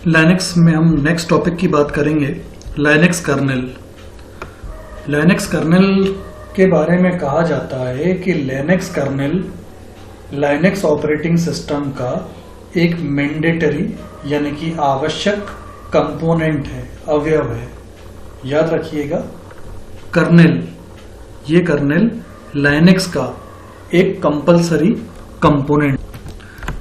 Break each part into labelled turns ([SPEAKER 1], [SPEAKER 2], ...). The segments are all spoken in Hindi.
[SPEAKER 1] लाइनक्स में हम नेक्स्ट टॉपिक की बात करेंगे, लाइनक्स कर्नेल। लाइनक्स कर्नेल के बारे में कहा जाता है कि Linux kernel Linux operating system का एक मैंडेटरी यानी कि आवश्यक कंपोनेंट है, अवयव है। याद रखिएगा, कर्नेल, ये कर्नेल लाइनक्स का एक कंपलसरी कंपोनेंट।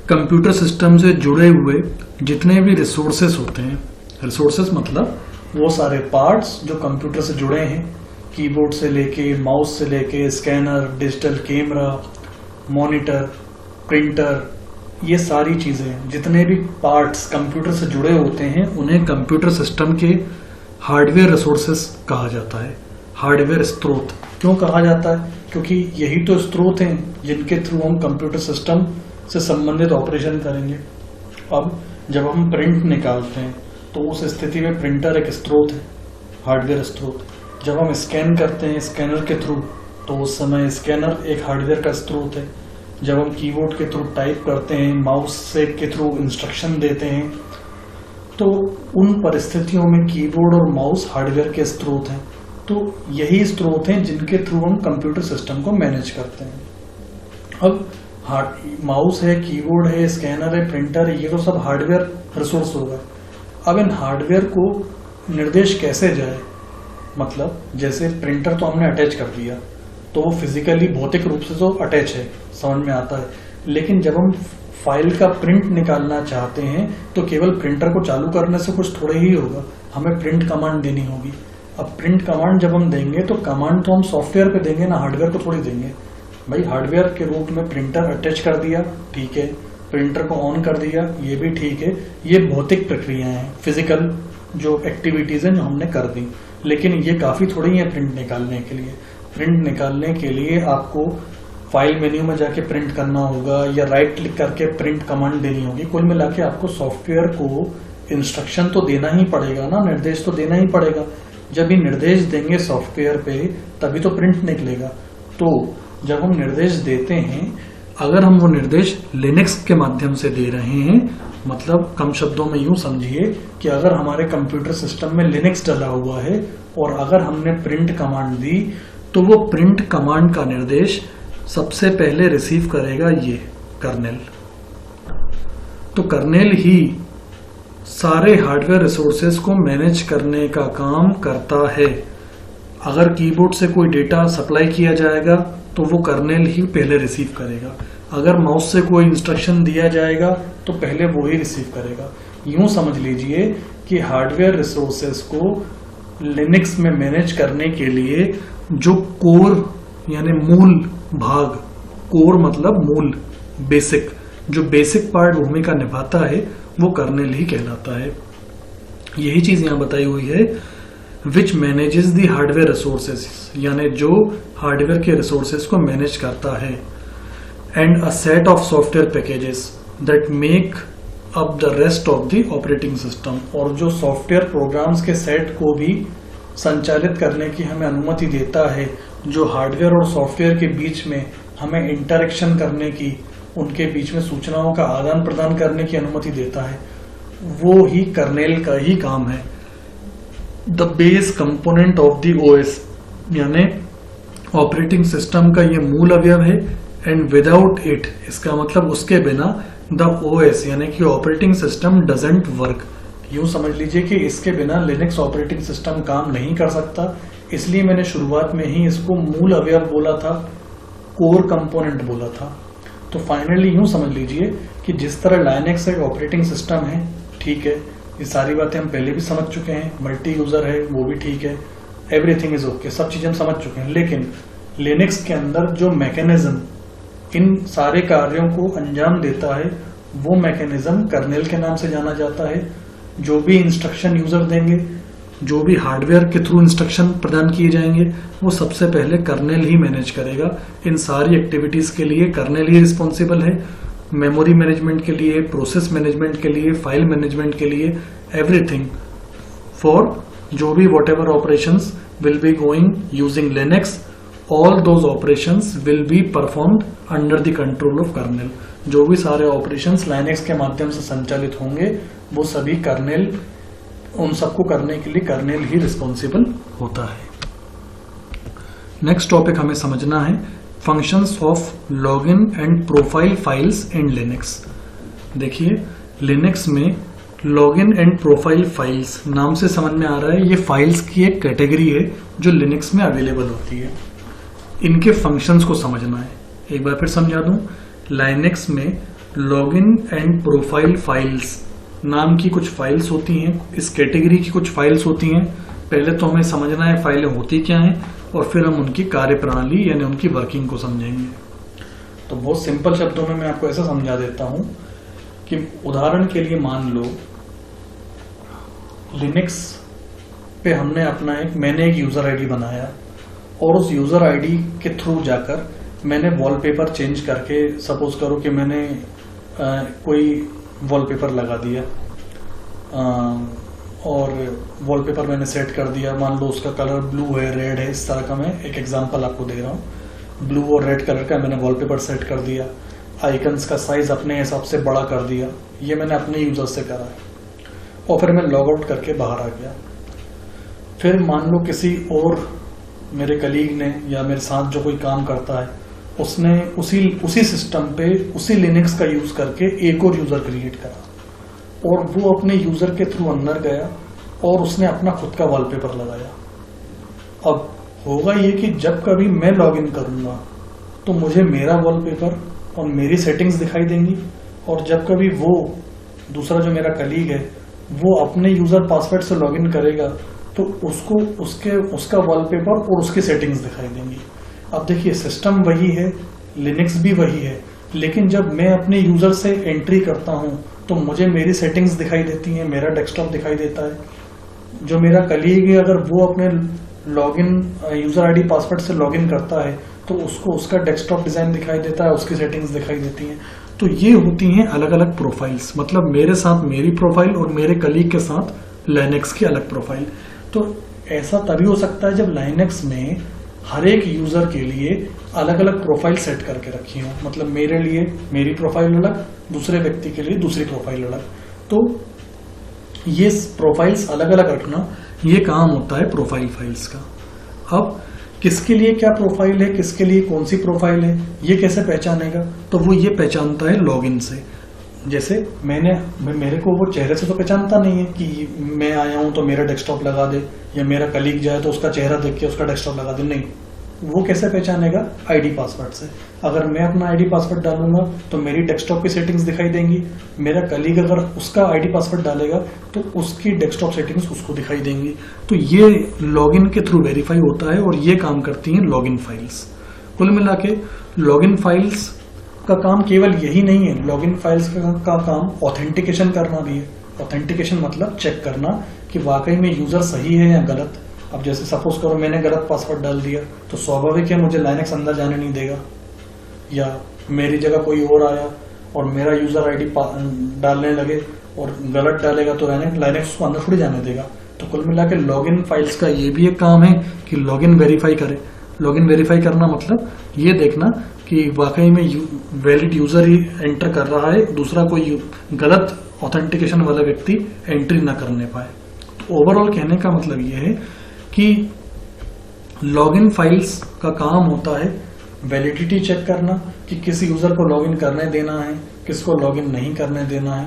[SPEAKER 1] कंप्यूटर सिस्टम से जुड़े हुए जितने भी रिसोर्सेस होते हैं, रिसोर्सेस मतलब वो सारे पार्ट्स जो कंप्यूटर से जुड़े हैं, कीबोर्ड से लेके, माउस से लेके, scanner, digital camera, monitor, printer, ये सारी चीजें, जितने भी पार्ट्स कंप्यूटर से जुड़े होते हैं उन्हें कंप्यूटर सिस्टम के हार्डवेयर रिसोर्सेस कहा जाता है। हार्डवेयर स्रोत क्यों कहा जाता है? क्योंकि यही तो स्रोत हैं जिनके थ्रू हम कंप्यूटर सिस्टम से संबंधित ऑपरेशन करेंगे। अब जब हम प्रिंट निकालते हैं तो उस स्थिति में प्रिंटर एक स्रोत है, हार्डवेयर स्रोत। जब हम स्कैन करते हैं स्कैनर के थ्रू तो उस समय स्कैनर एक हार्डवेयर का स्रोत है। जब हम कीबोर्ड के थ्रू टाइप करते हैं, माउस से के थ्रू इंस्ट्रक्शन देते हैं, तो उन परिस्थितियों में कीबोर्ड और माउस हार्डवेयर के स्रोत हैं। तो यही स्रोत हैं जिनके थ्रू हम कंप्यूटर सिस्टम को मैनेज करते हैं। अब माउस है, कीबोर्ड है, स्कैनर है, प्रिंटर है, ये तो सब हार्डवेयर रिसोर्स होगा। अब इन हार्डवेयर को निर्देश कैसे जाए? मतलब जैसे प्रिंटर तो हमने अटैच कर दिया तो वो फिजिकली भौतिक रूप से तो अटैच है, समझ में आता है। लेकिन जब हम फाइल का प्रिंट निकालना चाहते हैं तो केवल प्रिंटर को चालू करने से कुछ थोड़ा ही होगा, हमें प्रिंट कमांड देनी होगी। अब प्रिंट कमांड जब हम देंगे तो कमांड तो हम सॉफ्टवेयर पे देंगे ना, हार्डवेयर को थोड़ी देंगे। भाई हार्डवेयर के रूप में प्रिंटर अटैच कर दिया, ठीक है, प्रिंटर को ऑन कर दिया, ये भी ठीक है। ये भौतिक प्रक्रियाएं हैं, फिजिकल जो एक्टिविटीज हैं जो हमने कर दी। लेकिन ये काफी थोड़ी है प्रिंट निकालने के लिए। प्रिंट निकालने के लिए आपको फाइल मेन्यू में जाके प्रिंट करना होगा या राइट क्लिक करके प्रिंट कमांड देनी होगी। कुल मिला के आपको सॉफ्टवेयर को इंस्ट्रक्शन तो देना ही पड़ेगा ना, निर्देश तो देना ही पड़ेगा। जब ये निर्देश देंगे सॉफ्टवेयर पे तभी तो प्रिंट निकलेगा। तो जब हम निर्देश देते हैं, अगर हम वो निर्देश लिनक्स के माध्यम से दे रहे हैं, मतलब कम शब्दों में यूं समझिए कि अगर हमारे कंप्यूटर सिस्टम में लिनक्स डला हुआ है और अगर हमने प्रिंट कमांड दी तो वो प्रिंट कमांड का निर्देश सबसे पहले रिसीव करेगा ये कर्नेल। तो कर्नेल ही सारे हार्डवेयर रिसोर्सेज को मैनेज करने का काम करता है। अगर कीबोर्ड से कोई डेटा सप्लाई किया जाएगा तो वो कर्नेल ही पहले रिसीव करेगा। अगर माउस से कोई इंस्ट्रक्शन दिया जाएगा तो पहले वो ही रिसीव करेगा। यूं समझ लीजिए कि हार्डवेयर रिसोर्सेज को लिनक्स में मैनेज करने के लिए जो कोर यानी मूल भाग, कोर मतलब मूल, बेसिक, जो बेसिक पार्ट भूमिका निभाता है वो कर्नेल ही कहलाता है। यही चीज यहां बताई हुई है, विच मैनेजेस द हार्डवेयर रिसोर्सेज, यानी जो हार्डवेयर के रिसोर्सेज को मैनेज करता है, and a set of software packages that make up the rest of the operating system, और जो सॉफ्टवेयर प्रोग्राम्स के सेट को भी संचालित करने की हमें अनुमति देता है, जो हार्डवेयर और सॉफ्टवेयर के बीच में हमें इंटरेक्शन करने की, उनके बीच में सूचनाओं का आदान प्रदान करने की अनुमति देता है, वो ही कर्नेल का ही काम है। The base component of the OS, यानी ऑपरेटिंग सिस्टम का ये मूल अवयव है। एंड विदाउट इट, इसका मतलब उसके बिना, द ओएस यानी कि ऑपरेटिंग सिस्टम डजंट वर्क। यूं समझ लीजिए कि इसके बिना लिनक्स ऑपरेटिंग सिस्टम काम नहीं कर सकता। इसलिए मैंने शुरुआत में ही इसको मूल अवयव बोला था, कोर कंपोनेंट बोला था। तो फाइनली यूं समझ लीजिए कि जिस तरह लाइनक्स एक ऑपरेटिंग सिस्टम है, ठीक है, ये सारी बातें हम पहले भी समझ चुके हैं, मल्टी यूजर है वो भी ठीक है, एवरीथिंग इज ओके, सब चीजें हम समझ चुके हैं। लेकिन लिनक्स के अंदर जो मैकेनिज्म इन सारे कार्यों को अंजाम देता है वो मैकेनिज्म कर्नेल के नाम से जाना जाता है। जो भी इंस्ट्रक्शन यूजर देंगे, जो भी हार्डवेयर के थ्रू इंस्ट्रक्शन प्रदान किए जाएंगे, वो सबसे पहले कर्नेल ही मैनेज करेगा। इन सारी एक्टिविटीज के लिए कर्नेल ही रिस्पॉन्सिबल है, मेमोरी मैनेजमेंट के लिए, प्रोसेस मैनेजमेंट के लिए, फाइल मैनेजमेंट के लिए, एवरीथिंग फॉर जो भी what ever operations will be going using Linux, all those operations will be performed under the control of kernel. जो भी सारे ऑपरेशंस लाइनक्स के माध्यम से संचालित होंगे वो सभी कर्नेल, उन सबको करने के लिए कर्नेल ही रिस्पॉन्सिबल होता है। नेक्स्ट टॉपिक हमें समझना है functions of log n and profile files in Linux. देखिए लिनक्स में लॉगिन एंड प्रोफाइल फाइल्स नाम से समझ में आ रहा है, ये फाइल्स की एक कैटेगरी है जो लिनक्स में अवेलेबल होती है। इनके फंक्शंस को समझना है। एक बार फिर समझा दूं, लिनक्स में लॉगिन एंड प्रोफाइल फाइल्स नाम की कुछ फाइल्स होती हैं, इस कैटेगरी की कुछ फाइल्स होती हैं। पहले तो हमें समझना है फाइलें होती क्या हैं और फिर हम उनकी कार्यप्रणाली यानी उनकी वर्किंग को समझेंगे। तो बहुत सिंपल शब्दों में मैं आपको ऐसा समझा देता हूं कि उदाहरण के लिए मान लो लिनक्स पे मैंने एक यूजर आईडी बनाया और उस यूजर आईडी के थ्रू जाकर मैंने वॉलपेपर चेंज करके, सपोज करो कि मैंने कोई वॉलपेपर लगा दिया और वॉलपेपर मैंने सेट कर दिया। मान लो उसका कलर ब्लू है, रेड है, इस तरह का मैं एक एग्जांपल आपको दे रहा हूँ। ब्लू और रेड कलर का मैंने वॉलपेपर सेट कर दिया, आइकन्स का साइज अपने हिसाब से बड़ा कर दिया। ये मैंने अपने यूजर से करा है और फिर मैं लॉग आउट करके बाहर आ गया। फिर मान लो किसी और मेरे कलीग ने या मेरे साथ जो कोई काम करता है उसने उसी सिस्टम पे उसी लिनक्स का यूज करके एक और यूजर क्रिएट करा और वो अपने यूजर के थ्रू अंदर गया और उसने अपना खुद का वॉलपेपर लगाया। अब होगा ये कि जब कभी मैं लॉगिन करूंगा तो मुझे मेरा वॉलपेपर और मेरी सेटिंग्स दिखाई देंगी और जब कभी वो दूसरा जो मेरा कलीग है वो अपने यूजर पासवर्ड से लॉगिन करेगा तो उसको उसका वॉलपेपर और उसकी सेटिंग्स दिखाई देंगी। अब देखिए सिस्टम वही है, लिनक्स भी वही है, लेकिन जब मैं अपने यूजर से एंट्री करता हूं तो मुझे मेरी सेटिंग्स दिखाई देती हैं, मेरा डेस्कटॉप दिखाई देता है। जो मेरा कलीग है अगर वो अपने लॉगिन यूजर आईडी पासवर्ड से लॉगिन करता है तो उसको उसका डेस्कटॉप डिजाइन दिखाई देता है, उसकी सेटिंग्स दिखाई देती हैं। तो ये होती हैं अलग अलग प्रोफाइल्स, मतलब मेरे साथ मेरी प्रोफाइल और मेरे कलीग के साथ लिनक्स की अलग प्रोफाइल। तो ऐसा तभी हो सकता है जब लिनक्स में हर एक यूजर के लिए अलग अलग प्रोफाइल सेट करके रखी हो, मतलब मेरे लिए मेरी प्रोफाइल अलग, दूसरे व्यक्ति के लिए दूसरी प्रोफाइल अलग। तो ये प्रोफाइल्स अलग अलग रखना ये काम होता है प्रोफाइल फाइल्स का। अब किसके लिए क्या प्रोफाइल है, किसके लिए कौन सी प्रोफाइल है, ये कैसे पहचानेगा? तो वो ये पहचानता है लॉगिन से। जैसे मेरे को वो चेहरे से तो पहचानता नहीं है कि मैं आया हूं तो मेरा डेस्कटॉप लगा दे, या मेरा कलीग जाए तो उसका चेहरा देख के उसका डेस्कटॉप लगा दे, नहीं। वो कैसे पहचानेगा? आईडी पासवर्ड से। अगर मैं अपना आईडी पासवर्ड डालूंगा तो मेरी डेस्कटॉप की सेटिंग्स दिखाई देंगी, मेरा कलीग अगर उसका आईडी पासवर्ड डालेगा तो उसकी डेस्कटॉप सेटिंग्स उसको दिखाई देंगी। तो ये लॉगिन के थ्रू वेरीफाई होता है और ये काम करती हैं लॉगिन फाइल्स। कुल मिला के लॉगिन फाइल्स का काम केवल यही नहीं है, लॉगिन फाइल्स का काम ऑथेंटिकेशन करना भी है। ऑथेंटिकेशन मतलब चेक करना कि वाकई में यूजर सही है या गलत। अब जैसे सपोज करो मैंने गलत पासवर्ड डाल दिया तो स्वाभाविक है मुझे लिनक्स अंदर जाने नहीं देगा, या मेरी जगह कोई और आया और मेरा यूजर आईडी डालने लगे और गलत डालेगा तो लिनक्स उसको अंदर थोड़ी जाने देगा। तो कुल मिला के लॉगिन फाइल्स का ये भी एक काम है कि लॉगिन वेरीफाई करे। लॉगिन वेरीफाई करना मतलब ये देखना कि वाकई में वैलिड यूजर ही एंटर कर रहा है, दूसरा कोई गलत ऑथेंटिकेशन वाला व्यक्ति एंट्री ना करने पाए। तो ओवरऑल कहने का मतलब ये है कि लॉगिन फाइल्स का काम होता है वैलिडिटी चेक करना कि किस यूजर को लॉगिन करने देना है, किसको लॉगिन नहीं करने देना है।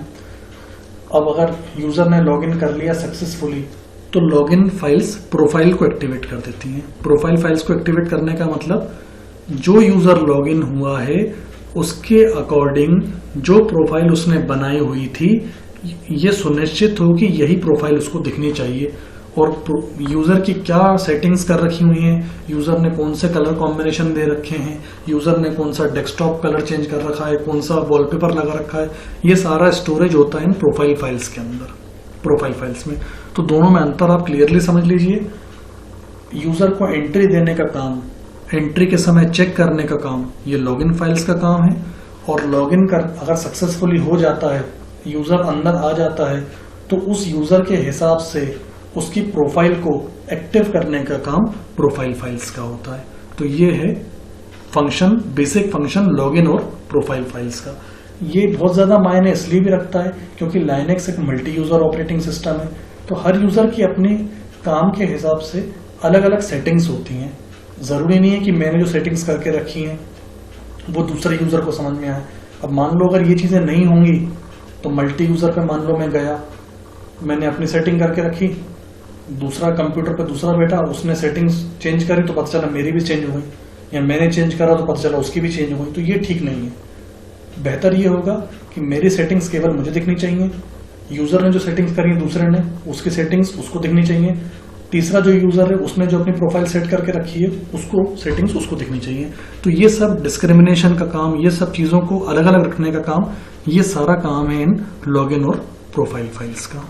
[SPEAKER 1] अब अगर यूजर ने लॉगिन कर लिया सक्सेसफुली तो लॉगिन फाइल्स प्रोफाइल को एक्टिवेट कर देती हैं। प्रोफाइल फाइल्स को एक्टिवेट करने का मतलब जो यूजर लॉगिन हुआ है उसके अकॉर्डिंग जो प्रोफाइल उसने बनाई हुई थी ये सुनिश्चित हो कि यही प्रोफाइल उसको दिखनी चाहिए, और यूजर की क्या सेटिंग्स कर रखी हुई हैं, यूजर ने कौन से कलर कॉम्बिनेशन दे रखे हैं, यूजर ने कौन सा डेस्कटॉप कलर चेंज कर रखा है, कौन सा वॉलपेपर लगा रखा है, ये सारा स्टोरेज होता है इन प्रोफाइल फाइल्स के अंदर, प्रोफाइल फाइल्स में। तो दोनों में अंतर आप क्लियरली समझ लीजिए। यूजर को एंट्री देने का काम, एंट्री के समय चेक करने का काम, ये लॉगिन फाइल्स का काम है। और लॉगिन कर अगर सक्सेसफुली हो जाता है, यूजर अंदर आ जाता है, तो उस यूजर के हिसाब से उसकी प्रोफाइल को एक्टिव करने का काम प्रोफाइल फाइल्स का होता है। तो ये है फंक्शन, बेसिक फंक्शन लॉगिन और प्रोफाइल फाइल्स का। ये बहुत ज़्यादा मायने इसलिए भी रखता है क्योंकि लाइनक्स एक मल्टी यूज़र ऑपरेटिंग सिस्टम है, तो हर यूज़र की अपने काम के हिसाब से अलग अलग सेटिंग्स होती हैं। ज़रूरी नहीं है कि मैंने जो सेटिंग्स करके रखी हैं वो दूसरे यूज़र को समझ में आए। अब मान लो अगर ये चीज़ें नहीं होंगी तो मल्टी यूज़र पे मान लो मैं गया, मैंने अपनी सेटिंग करके रखी, दूसरा कंप्यूटर पे दूसरा बैठा, उसने सेटिंग्स चेंज करी तो पता चला मेरी भी चेंज हो गई, या मैंने चेंज करा तो पता चला उसकी भी चेंज हो गई, तो ये ठीक नहीं है। बेहतर ये होगा कि मेरी सेटिंग्स केवल मुझे दिखनी चाहिए, यूज़र ने जो सेटिंग्स करी है दूसरे ने, उसकी सेटिंग्स उसको दिखनी चाहिए, तीसरा जो यूज़र है उसने जो अपनी प्रोफाइल सेट करके रखी है उसको सेटिंग्स उसको दिखनी चाहिए। तो ये सब डिस्क्रिमिनेशन का काम, ये सब चीज़ों को अलग अलग रखने का काम, ये सारा काम है इन लॉगिन और प्रोफाइल फाइल्स का।